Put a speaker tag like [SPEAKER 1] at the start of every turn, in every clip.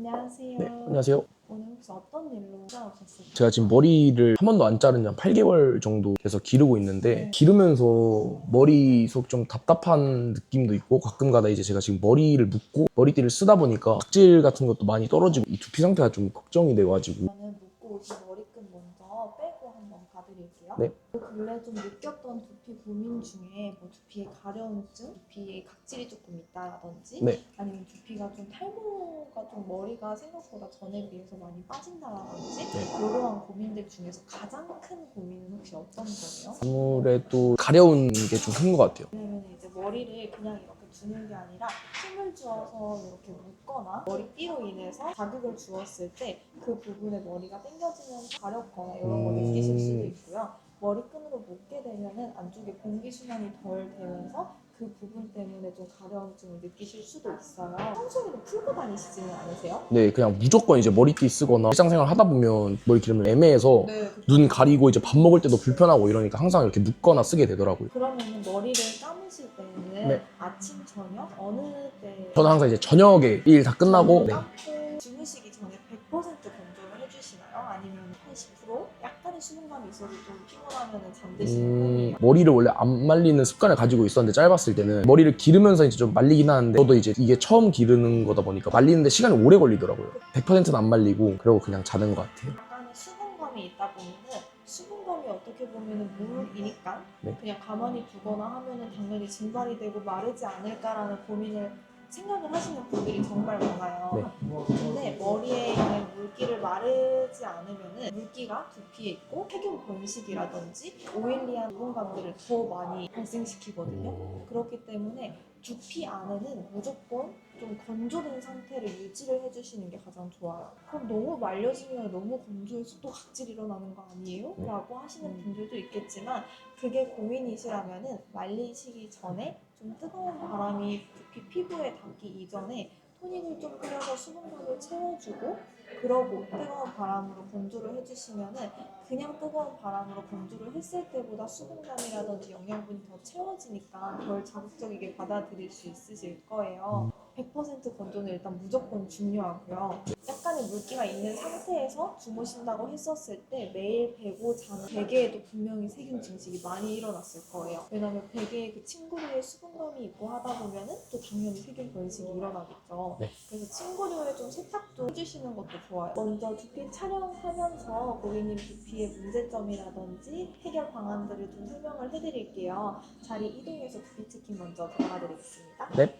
[SPEAKER 1] 안녕하세요.
[SPEAKER 2] 네, 안녕하세요.
[SPEAKER 1] 오늘 혹시 어떤 일로 찾아오셨을까요?
[SPEAKER 2] 제가 지금 머리를 한 번도 안 자른 지 한 8개월 정도 돼서 기르고 있는데
[SPEAKER 1] 네.
[SPEAKER 2] 기르면서 머리속 좀 답답한 느낌도 있고 가끔가다 이제 제가 지금 머리를 묶고 머리띠를 쓰다 보니까 각질 같은 것도 많이 떨어지고 이 두피 상태가 좀 걱정이 돼가지고.
[SPEAKER 1] 저는 묶고 오신 머리끈 먼저 빼고 한번 봐드릴게요.
[SPEAKER 2] 네.
[SPEAKER 1] 근래 좀 느꼈던 두피 고민 중에 뭐 두피에 가려움증, 두피에 각질이 조금 있다라든지
[SPEAKER 2] 네.
[SPEAKER 1] 아니면 두피가 좀 탈모가 좀 머리가 생각보다 전에 비해서 많이 빠진다라든지
[SPEAKER 2] 네.
[SPEAKER 1] 이러한 고민들 중에서 가장 큰 고민은 혹시 어떤 거예요?
[SPEAKER 2] 아무래도 가려운 게 좀 큰 것 같아요.
[SPEAKER 1] 왜냐면 이제 머리를 그냥 이렇게 두는 게 아니라 힘을 주어서 이렇게 묶거나 머리띠로 인해서 자극을 주었을 때 그 부분에 머리가 당겨지면 가렵거나 이런 거 느끼실 수도 있고요. 머리끈으로 묶게 되면은 안쪽에 공기 순환이 덜 되면서 그 부분 때문에 좀 가려움증을 느끼실 수도 있어요. 평소에도 풀고 다니시지는 않으세요?
[SPEAKER 2] 네, 그냥 무조건 이제 머리띠 쓰거나 일상생활 하다 보면 머리 기르면 애매해서
[SPEAKER 1] 네.
[SPEAKER 2] 눈 가리고 이제 밥 먹을 때도 불편하고 이러니까 항상 이렇게 묶거나 쓰게 되더라고요.
[SPEAKER 1] 그러면은 머리를 감으실 때는
[SPEAKER 2] 네.
[SPEAKER 1] 아침, 저녁 어느 때?
[SPEAKER 2] 저는 항상 이제 저녁에 일 다 끝나고
[SPEAKER 1] 감고 주무시기 전에 100% 건조를 해주시나요? 아니면 한 10%? 약간의 수분감이 있어도 좀 피곤하면 잠드시는 편이에요?
[SPEAKER 2] 머리를 원래 안 말리는 습관을 가지고 있었는데 짧았을 때는 머리를 기르면서 이제 좀 말리긴 하는데 저도 이제 이게 처음 기르는 거다 보니까 말리는데 시간이 오래 걸리더라고요. 100%는 안 말리고 그러고 그냥 자는 것 같아요.
[SPEAKER 1] 약간의 수분감이 있다 보면은 수분감이 어떻게 보면은 물이니까
[SPEAKER 2] 네.
[SPEAKER 1] 그냥 가만히 두거나 하면은 당연히 증발이 되고 마르지 않을까라는 고민을 생각을 하시는 분들이 정말 많아요.
[SPEAKER 2] 네.
[SPEAKER 1] 근데 머리에 있는 물기를 마르지 않으면은 물기가 두피에 있고 세균 번식이라든지 오일리한 부분감들을 더 많이 발생시키거든요. 그렇기 때문에 두피 안에는 무조건 좀 건조된 상태를 유지를 해주시는 게 가장 좋아요. 그럼 너무 말려지면 너무 건조해서 또 각질 일어나는 거 아니에요?
[SPEAKER 2] 네.
[SPEAKER 1] 라고 하시는 분들도 있겠지만 그게 고민이시라면은 말리시기 전에 좀 뜨거운 바람이 두피 피부에 닿기 이전에 토닉을 좀 뿌려서 수분감을 채워주고 그러고 뜨거운 바람으로 건조를 해주시면은 그냥 뜨거운 바람으로 건조를 했을 때보다 수분감이라든지 영양분이 더 채워지니까 덜 자극적이게 받아들일 수 있으실 거예요. 100% 건조는 일단 무조건 중요하고요. 약간의 물기가 있는 상태에서 주무신다고 했었을 때 매일 베고 자는 베개에도 분명히 세균 증식이 많이 일어났을 거예요. 왜냐면 베개에 그 침구류에 수분감이 있고 하다 보면은 또 당연히 세균 번식이 일어나겠죠.
[SPEAKER 2] 네.
[SPEAKER 1] 그래서 침구류에 좀 세탁도 해주시는 것도 좋아요. 먼저 두피 촬영하면서 고객님 두피의 문제점이라든지 해결 방안들을 좀 설명을 해드릴게요. 자리 이동해서 두피 체킹 먼저 들어가 드리겠습니다.
[SPEAKER 2] 네.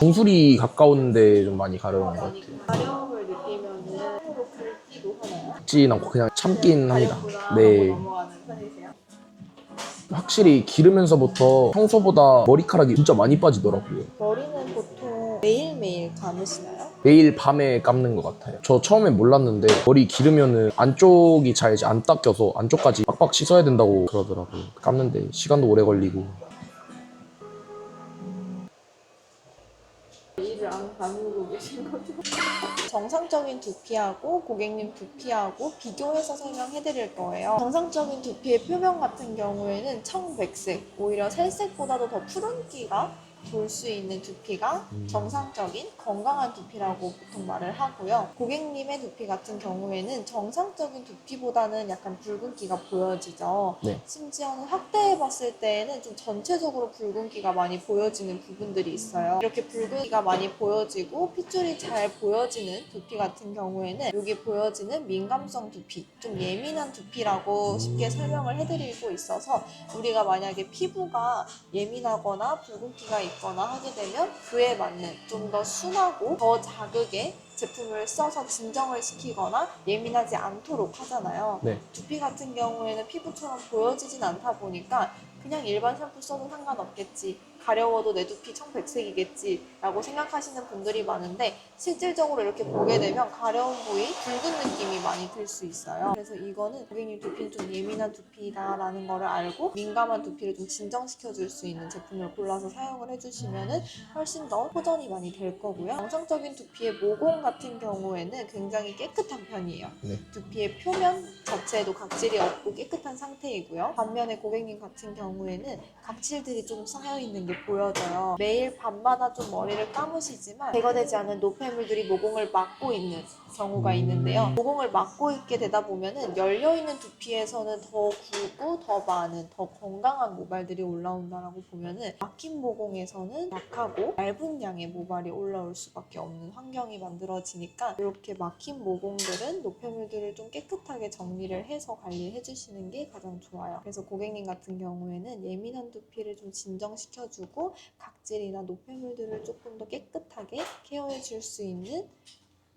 [SPEAKER 2] 정수리 가까운데 좀 많이 가려운 것 같아요.
[SPEAKER 1] 가려움을 느끼면은 손으로 긁기도 하나요?
[SPEAKER 2] 긁진 않고 그냥 참긴 합니다.
[SPEAKER 1] 가렵구나
[SPEAKER 2] 네.
[SPEAKER 1] 하고 넘어가는 편이세요?
[SPEAKER 2] 확실히 기르면서부터 평소보다 머리카락이 진짜 많이 빠지더라고요.
[SPEAKER 1] 머리는 보통 매일매일 감으시나요?
[SPEAKER 2] 매일 밤에 감는 것 같아요. 저 처음에 몰랐는데 머리 기르면은 안쪽이 잘 이제 안 닦여서 안쪽까지 빡빡 씻어야 된다고 그러더라고요. 감는데 시간도 오래 걸리고.
[SPEAKER 1] 이를 안 감고 계신 거죠? 정상적인 두피하고 고객님 두피하고 비교해서 설명해 드릴 거예요. 정상적인 두피의 표면 같은 경우에는 청백색, 오히려 살색보다도 더 푸른기가 돌 수 있는 두피가 정상적인 건강한 두피라고 보통 말을 하고요. 고객님의 두피 같은 경우에는 정상적인 두피보다는 약간 붉은기가 보여지죠.
[SPEAKER 2] 네.
[SPEAKER 1] 심지어는 확대해 봤을 때에는 좀 전체적으로 붉은기가 많이 보여지는 부분들이 있어요. 이렇게 붉은기가 많이 보여지고 핏줄이 잘 보여지는 두피 같은 경우에는 여기 보여지는 민감성 두피, 좀 예민한 두피라고 쉽게 설명을 해드리고 있어서 우리가 만약에 피부가 예민하거나 붉은기가 있거나 하게 되면 그에 맞는 좀 더 순하고 더 자극의 제품을 써서 진정을 시키거나 예민하지 않도록 하잖아요.
[SPEAKER 2] 네.
[SPEAKER 1] 두피 같은 경우에는 피부처럼 보여지진 않다 보니까 그냥 일반 샴푸 써도 상관없겠지, 가려워도 내 두피 청백색이겠지 라고 생각하시는 분들이 많은데 실질적으로 이렇게 보게 되면 가려운 부위 붉은 느낌이 많이 들 수 있어요. 그래서 이거는 고객님 두피는 좀 예민한 두피다 라는 거를 알고 민감한 두피를 좀 진정시켜 줄 수 있는 제품을 골라서 사용을 해주시면 훨씬 더 호전이 많이 될 거고요. 정상적인 두피의 모공 같은 경우에는 굉장히 깨끗한 편이에요.
[SPEAKER 2] 네.
[SPEAKER 1] 두피의 표면 자체에도 각질이 없고 깨끗한 상태이고요. 반면에 고객님 같은 경우에는 각질들이 좀 쌓여있는 게 보여져요. 매일 밤마다 좀 머리를 감으시지만 제거되지 않은 노폐물들이 모공을 막고 있는 경우가 있는데요. 모공을 막고 있게 되다 보면은 열려있는 두피에서는 더 굵고 더 많은 더 건강한 모발들이 올라온다라고 보면은 막힌 모공에서는 약하고 얇은 양의 모발이 올라올 수밖에 없는 환경이 만들어지니까 이렇게 막힌 모공들은 노폐물들을 좀 깨끗하게 정리를 해서 관리해 주시는 게 가장 좋아요. 그래서 고객님 같은 경우에는 예민한 두피를 좀 진정시켜주고 각질이나 노폐물들을 조금 더 깨끗하게 케어해 줄 수 있는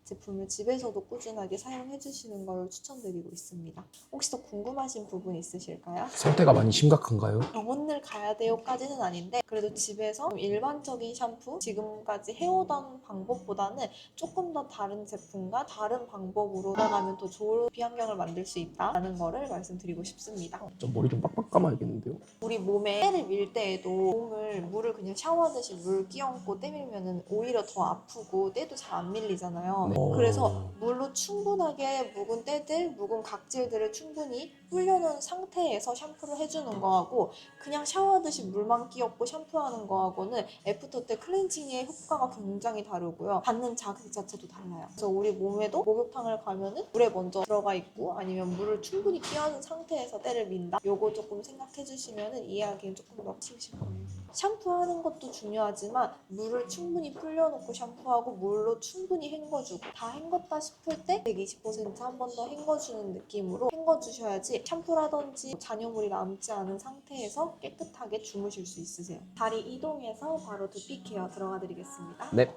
[SPEAKER 1] 제품을 집에서도 꾸준하게 사용해 주시는 걸 추천드리고 있습니다. 혹시 더 궁금하신 부분 있으실까요?
[SPEAKER 2] 상태가 많이 심각한가요?
[SPEAKER 1] 병원을 가야 돼요까지는 아닌데 그래도 집에서 일반적인 샴푸 지금까지 해오던 방법보다는 조금 더 다른 제품과 다른 방법으로 나가면 더 좋은 비환경을 만들 수 있다는 거를 말씀드리고 싶습니다.
[SPEAKER 2] 좀 머리 좀 빡빡 감아야겠는데요?
[SPEAKER 1] 우리 몸에 때를 밀 때에도 물을 그냥 샤워하듯이 물 끼얹고 때밀면은 오히려 더 아프고 때도 잘 안 밀리잖아요.
[SPEAKER 2] 네.
[SPEAKER 1] 그래서 물로 충분하게 묵은 때들, 묵은 각질들을 충분히 불려놓은 상태에서 샴푸를 해주는 거하고 그냥 샤워하듯이 물만 끼얹고 샴푸하는 거하고는 애프터 때 클렌징의 효과가 굉장히 다르고요. 받는 자극 자체도 달라요. 그래서 우리 몸에도 목욕탕을 가면은 물에 먼저 들어가 있고 아니면 물을 충분히 끼얹은 상태에서 때를 민다. 요거 조금 생각해 주시면은 이해하기엔 조금 더 쉬우실 거예요. 샴푸하는 것도 중요하지만 물을 충분히 불려놓고 샴푸하고 물로 충분히 헹궈주고 다 헹궜다 싶을 때 120% 한 번 더 헹궈주는 느낌으로 헹궈주셔야지 샴푸라든지 잔여물이 남지 않은 상태에서 깨끗하게 주무실 수 있으세요. 다리 이동해서 바로 두피 케어 들어가 드리겠습니다.
[SPEAKER 2] 네.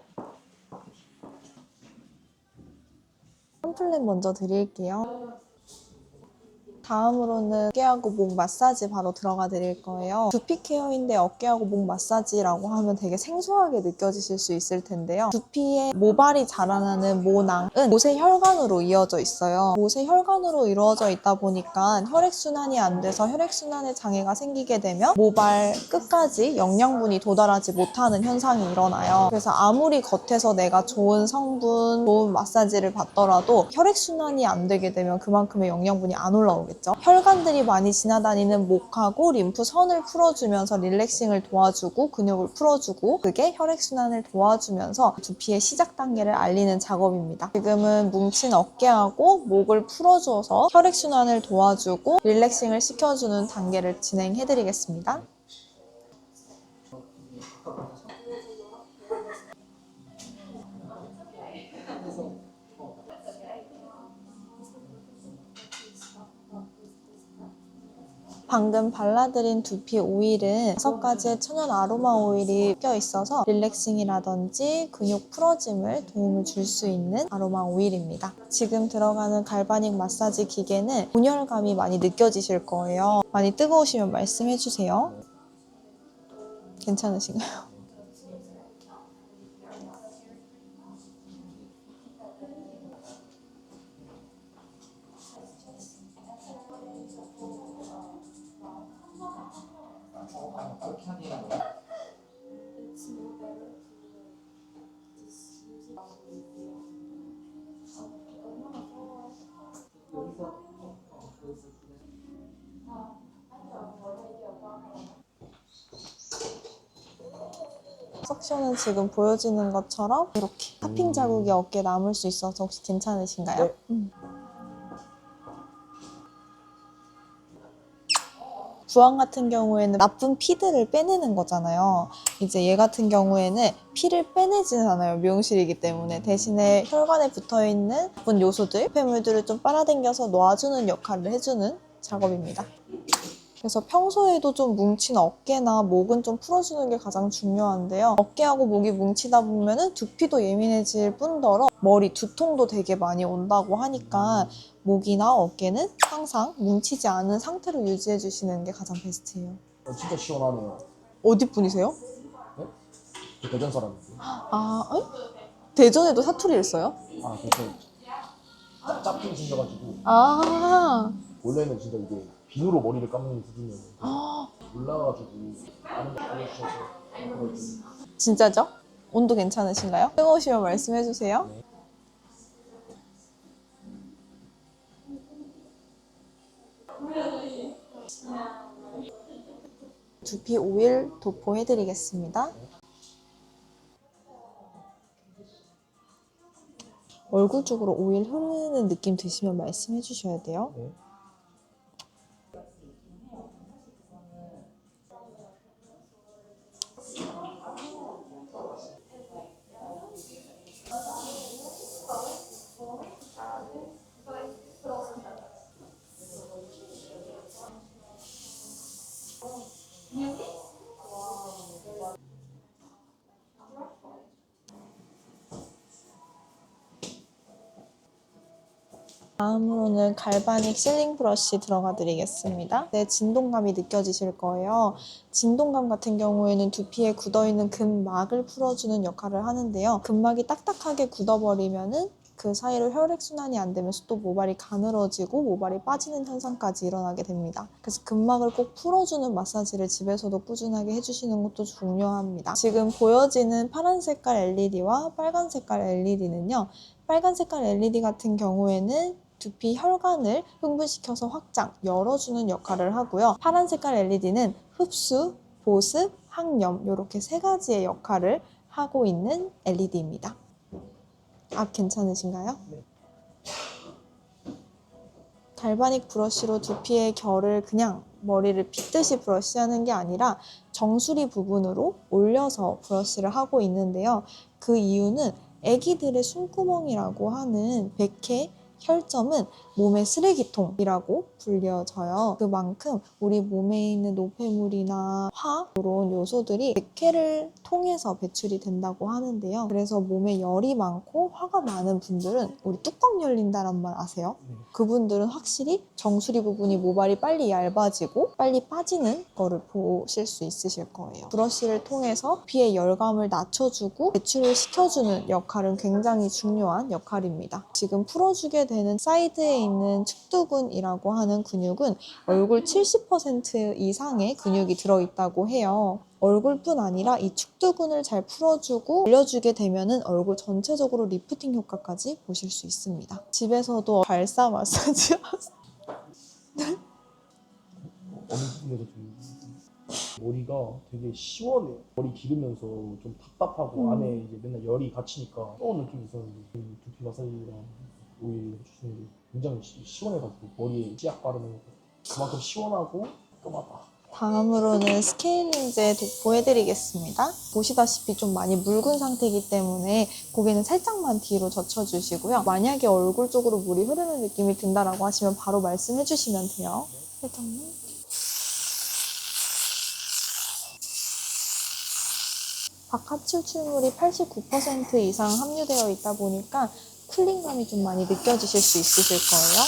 [SPEAKER 1] 샴플렛 먼저 드릴게요. 다음으로는 어깨하고 목 마사지 바로 들어가 드릴 거예요. 두피 케어인데 어깨하고 목 마사지라고 하면 되게 생소하게 느껴지실 수 있을 텐데요. 두피에 모발이 자라나는 모낭은 모세 혈관으로 이어져 있어요. 모세 혈관으로 이루어져 있다 보니까 혈액순환이 안 돼서 혈액순환에 장애가 생기게 되면 모발 끝까지 영양분이 도달하지 못하는 현상이 일어나요. 그래서 아무리 겉에서 내가 좋은 성분, 좋은 마사지를 받더라도 혈액순환이 안 되게 되면 그만큼의 영양분이 안 올라오겠죠. 혈관들이 많이 지나다니는 목하고 림프선을 풀어주면서 릴렉싱을 도와주고 근육을 풀어주고 그게 혈액순환을 도와주면서 두피의 시작 단계를 알리는 작업입니다. 지금은 뭉친 어깨하고 목을 풀어줘서 혈액순환을 도와주고 릴렉싱을 시켜주는 단계를 진행해드리겠습니다. 방금 발라드린 두피 오일은 6가지의 천연 아로마 오일이 껴 있어서 릴렉싱이라든지 근육 풀어짐을 도움을 줄 수 있는 아로마 오일입니다. 지금 들어가는 갈바닉 마사지 기계는 곤열감이 많이 느껴지실 거예요. 많이 뜨거우시면 말씀해 주세요. 괜찮으신가요? 석션은 지금 보여지는 것처럼 이렇게 타핑 자국이 어깨에 남을 수 있어서 혹시 괜찮으신가요?
[SPEAKER 2] 네.
[SPEAKER 1] 부항 같은 경우에는 나쁜 피들을 빼내는 거잖아요. 이제 얘 같은 경우에는 피를 빼내지는 않아요. 미용실이기 때문에. 대신에 혈관에 붙어있는 나쁜 요소들, 폐물들을 좀 빨아당겨서 놔주는 역할을 해주는 작업입니다. 그래서 평소에도 좀 뭉친 어깨나 목은 좀 풀어주는 게 가장 중요한데요. 어깨하고 목이 뭉치다 보면은 두피도 예민해질 뿐더러 머리 두통도 되게 많이 온다고 하니까 목이나 어깨는 항상 뭉치지 않은 상태로 유지해 주시는 게 가장 베스트예요.
[SPEAKER 2] 진짜 시원하네요.
[SPEAKER 1] 어디 분이세요?
[SPEAKER 2] 네? 저 대전 사람인데.
[SPEAKER 1] 대전에도 사투리를 써요?
[SPEAKER 2] 아, 그래서 짭좀 생겨가지고
[SPEAKER 1] 아,
[SPEAKER 2] 원래는 진짜 이게 비누로 머리를 감는 수준이었는데 올라가지고 아는 거 알려주셔서
[SPEAKER 1] 진짜죠? 온도 괜찮으신가요? 뜨거우시면 말씀해 주세요.
[SPEAKER 2] 네.
[SPEAKER 1] 두피 오일 도포해드리겠습니다. 얼굴 쪽으로 오일 흐르는 느낌 드시면 말씀해 주셔야 돼요.
[SPEAKER 2] 네.
[SPEAKER 1] 다음으로는 갈바닉 실링 브러쉬 들어가 드리겠습니다. 네, 진동감이 느껴지실 거예요. 진동감 같은 경우에는 두피에 굳어있는 근막을 풀어주는 역할을 하는데요. 근막이 딱딱하게 굳어버리면은 그 사이로 혈액순환이 안 되면서 또 모발이 가늘어지고 모발이 빠지는 현상까지 일어나게 됩니다. 그래서 근막을 꼭 풀어주는 마사지를 집에서도 꾸준하게 해주시는 것도 중요합니다. 지금 보여지는 파란 색깔 LED와 빨간 색깔 LED는요. 빨간 색깔 LED 같은 경우에는 두피 혈관을 흥분시켜서 확장, 열어주는 역할을 하고요. 파란 색깔 LED는 흡수, 보습, 항염 이렇게 세 가지의 역할을 하고 있는 LED입니다. 앞 괜찮으신가요?
[SPEAKER 2] 네.
[SPEAKER 1] 갈바닉 브러쉬로 두피의 결을 그냥 머리를 빗듯이 브러쉬하는 게 아니라 정수리 부분으로 올려서 브러쉬를 하고 있는데요. 그 이유는 아기들의 숨구멍이라고 하는 백회 혈점은 몸의 쓰레기통이라고 불려져요. 그만큼 우리 몸에 있는 노폐물이나 화 이런 요소들이 백회를 통해서 배출이 된다고 하는데요. 그래서 몸에 열이 많고 화가 많은 분들은 우리 뚜껑 열린다는 말 아세요? 그분들은 확실히 정수리 부분이 모발이 빨리 얇아지고 빨리 빠지는 거를 보실 수 있으실 거예요. 브러쉬를 통해서 피의 열감을 낮춰주고 배출을 시켜주는 역할은 굉장히 중요한 역할입니다. 지금 풀어주게 되는 사이드에 있는 측두근이라고 하는 근육은 얼굴 70% 이상의 근육이 들어있다고 해요. 얼굴뿐 아니라 이 축두근을 잘 풀어주고 올려주게 되면은 얼굴 전체적으로 리프팅 효과까지 보실 수 있습니다. 집에서도 발사 마사지
[SPEAKER 2] 어느 부분에서 좀 머리가 되게 시원해요. 머리 기르면서 좀 답답하고 안에 이제 맨날 열이 갇히니까 뜨거운 느낌이 있었는데 이 두피 마사지랑 오일 해주시는 게 굉장히 시원해가지고 머리에 치약 바르는 거 그만큼 시원하고 깔끔하다.
[SPEAKER 1] 다음으로는 스케일링제 도포해드리겠습니다. 보시다시피 좀 많이 묽은 상태이기 때문에 고개는 살짝만 뒤로 젖혀주시고요. 만약에 얼굴 쪽으로 물이 흐르는 느낌이 든다라고 하시면 바로 말씀해주시면 돼요. 살짝만. 바깥 추출물이 89% 이상 함유되어 있다 보니까 쿨링감이 좀 많이 느껴지실 수 있으실 거예요.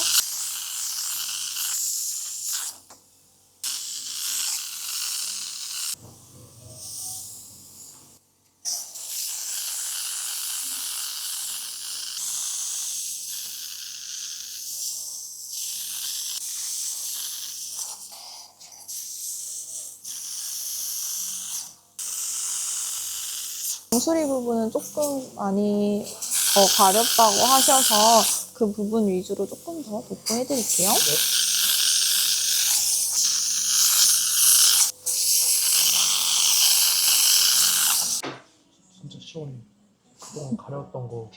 [SPEAKER 1] 정수리 부분은 조금 많이 더 가렵다고 하셔서 그 부분 위주로 조금 더 도포해드릴게요.
[SPEAKER 2] 네. 진짜 시원해. 그동안 가려웠던 거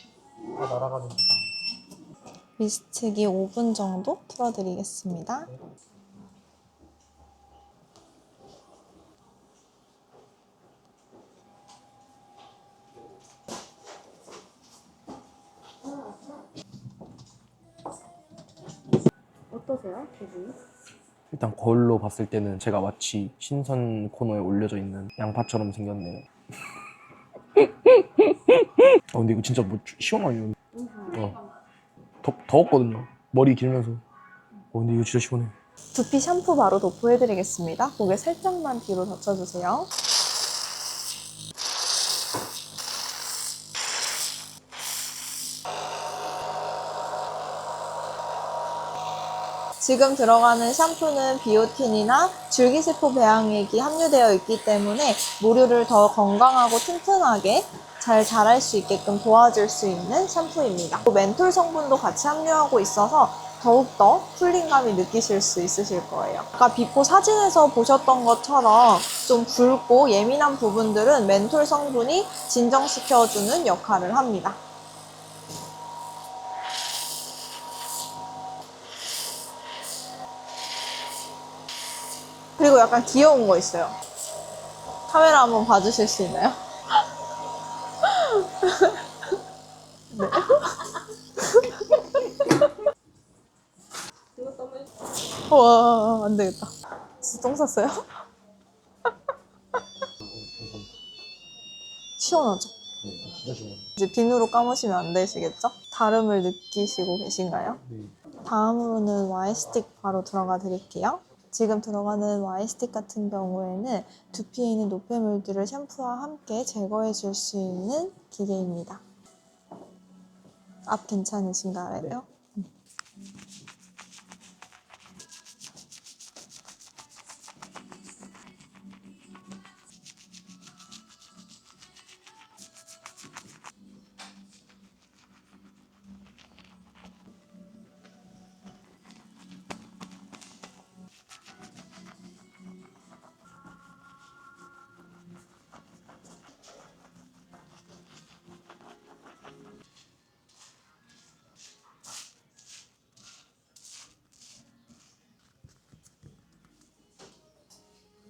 [SPEAKER 2] 다 날아가는 느낌.
[SPEAKER 1] 미스트기 5분 정도 풀어드리겠습니다.
[SPEAKER 2] 네.
[SPEAKER 1] 어떠세요, 기분이?
[SPEAKER 2] 일단 거울로 봤을 때는 제가 마치 신선 코너에 올려져 있는 양파처럼 생겼네요. 근데 이거 진짜 뭐 시원하네요. 더웠거든요. 머리 길면서. 근데 이거 진짜 시원해.
[SPEAKER 1] 두피 샴푸 바로 도포해드리겠습니다. 고개 살짝만 뒤로 젖혀주세요. 지금 들어가는 샴푸는 비오틴이나 줄기세포 배양액이 함유되어 있기 때문에 모유를 더 건강하고 튼튼하게 잘 자랄 수 있게끔 도와줄 수 있는 샴푸입니다. 멘톨 성분도 같이 함유하고 있어서 더욱더 풀링감이 느끼실 수 있으실 거예요. 아까 비포 사진에서 보셨던 것처럼 좀 붉고 예민한 부분들은 멘톨 성분이 진정시켜주는 역할을 합니다. 그리고 약간 귀여운 거 있어요. 카메라 한번 봐주실 수 있나요? 네. 와, 안 되겠다. 진짜 똥 쌌어요? 시원하죠?
[SPEAKER 2] 네, 진짜 좋아요.
[SPEAKER 1] 이제 비누로 감으시면 안 되시겠죠? 다름을 느끼시고 계신가요?
[SPEAKER 2] 네.
[SPEAKER 1] 다음으로는 와이스틱 바로 들어가 드릴게요. 지금 들어가는 와이스틱 같은 경우에는 두피에 있는 노폐물들을 샴푸와 함께 제거해 줄 수 있는 기계입니다. 앞 괜찮으신가요?
[SPEAKER 2] 네.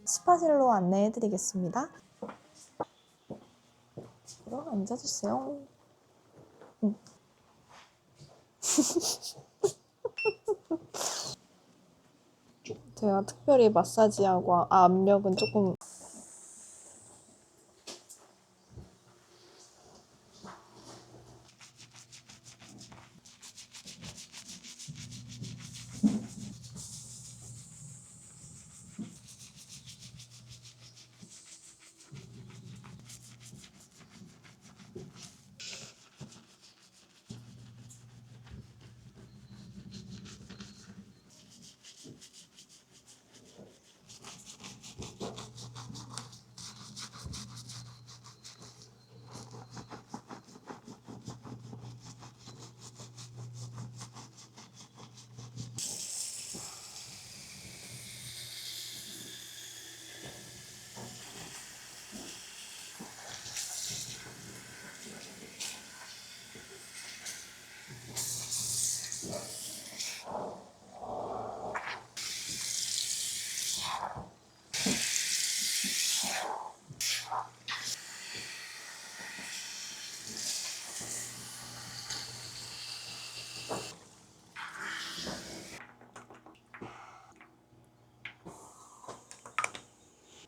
[SPEAKER 1] 스파실로 안내해 드리겠습니다. 그럼 앉아주세요. 제가 특별히 마사지하고 압력은 조금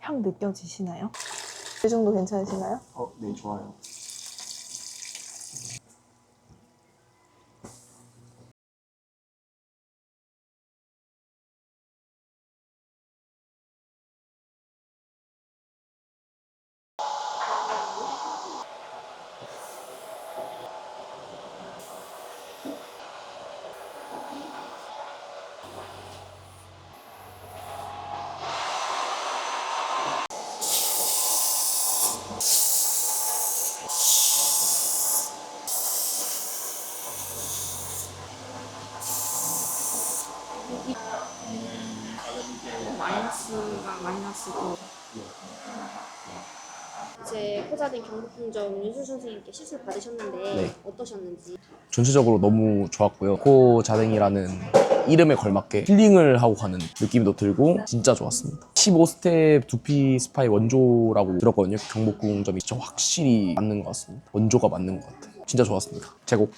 [SPEAKER 1] 향 느껴지시나요? 이 정도 괜찮으신가요?
[SPEAKER 2] 네, 좋아요.
[SPEAKER 3] 마이너스가 마이너스고 이제 코자된 경북궁정 윤술 선생님께 시술 받으셨는데
[SPEAKER 4] 네.
[SPEAKER 3] 어떠셨는지.
[SPEAKER 4] 전체적으로 너무 좋았고요. 코 자댕이라는 이름에 걸맞게 힐링을 하고 가는 느낌도 들고 진짜 좋았습니다. 15스텝 두피 스파의 원조라고 들었거든요. 경복궁점이 진짜 확실히 맞는 것 같습니다. 원조가 맞는 것 같아요. 진짜 좋았습니다. 제곡.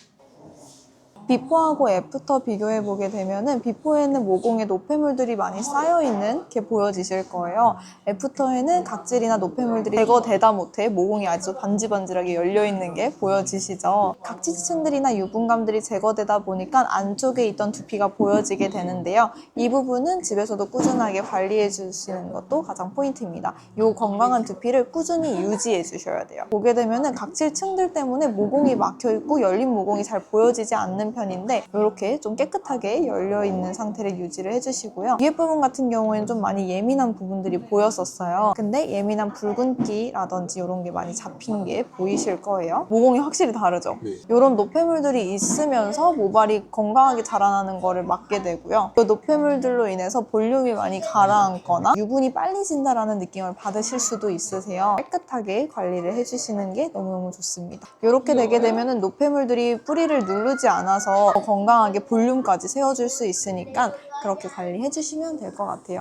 [SPEAKER 1] 비포하고 애프터 비교해 보게 되면은 비포에는 모공에 노폐물들이 많이 쌓여 있는 게 보여지실 거예요. 애프터에는 각질이나 노폐물들이 제거되다 못해 모공이 아주 반질반질하게 열려 있는 게 보여지시죠. 각질층들이나 유분감들이 제거되다 보니까 안쪽에 있던 두피가 보여지게 되는데요. 이 부분은 집에서도 꾸준하게 관리해 주시는 것도 가장 포인트입니다. 이 건강한 두피를 꾸준히 유지해 주셔야 돼요. 보게 되면은 각질층들 때문에 모공이 막혀 있고 열린 모공이 잘 보여지지 않는 편인데 이렇게 좀 깨끗하게 열려있는 상태를 유지를 해주시고요. 위에 부분 같은 경우에는 좀 많이 예민한 부분들이 보였었어요. 근데 예민한 붉은기라든지 이런 게 많이 잡힌 게 보이실 거예요. 모공이 확실히 다르죠? 이런 노폐물들이 있으면서 모발이 건강하게 자라나는 거를 막게 되고요. 그 노폐물들로 인해서 볼륨이 많이 가라앉거나 유분이 빨리 진다라는 느낌을 받으실 수도 있으세요. 깨끗하게 관리를 해주시는 게 너무너무 좋습니다. 이렇게 되게 되면 노폐물들이 뿌리를 누르지 않아서 건강하게 볼륨까지 세워줄 수 있으니까 그렇게 관리해 주시면 될 것 같아요.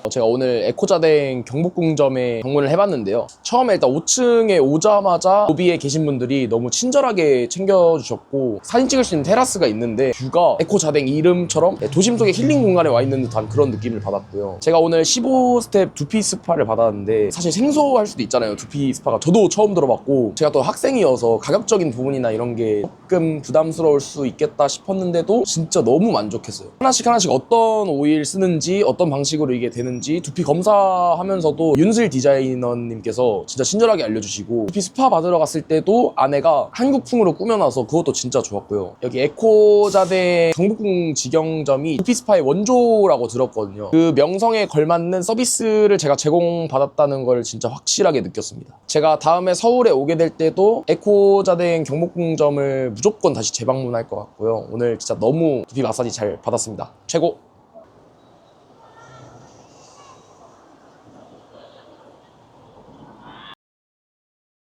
[SPEAKER 4] 제가 오늘 에코자댕 경복궁점에 방문을 해봤는데요. 처음에 일단 5층에 오자마자 로비에 계신 분들이 너무 친절하게 챙겨주셨고, 사진 찍을 수 있는 테라스가 있는데 뷰가 에코자댕 이름처럼 도심 속의 힐링 공간에 와 있는 듯한 그런 느낌을 받았고요. 제가 오늘 15스텝 두피 스파를 받았는데 사실 생소할 수도 있잖아요, 두피 스파가. 저도 처음 들어봤고, 제가 또 학생이어서 가격적인 부분이나 이런 게 조금 부담스러울 수 있겠다 싶었는데도 진짜 너무 만족했어요. 하나씩 어떤 오일 쓰는지, 어떤 방식으로 이게 되는지 두피 검사하면서도 윤슬 디자이너님께서 진짜 친절하게 알려주시고, 두피 스파 받으러 갔을 때도 아내가 한국풍으로 꾸며놔서 그것도 진짜 좋았고요. 여기 에코자댕 경복궁 직영점이 두피 스파의 원조라고 들었거든요. 그 명성에 걸맞는 서비스를 제가 제공받았다는 걸 진짜 확실하게 느꼈습니다. 제가 다음에 서울에 오게 될 때도 에코자댕 경복궁점을 무조건 다시 재방문할 것 같고요. 오늘 진짜 너무 두피 마사지 잘 받았습니다. 최고!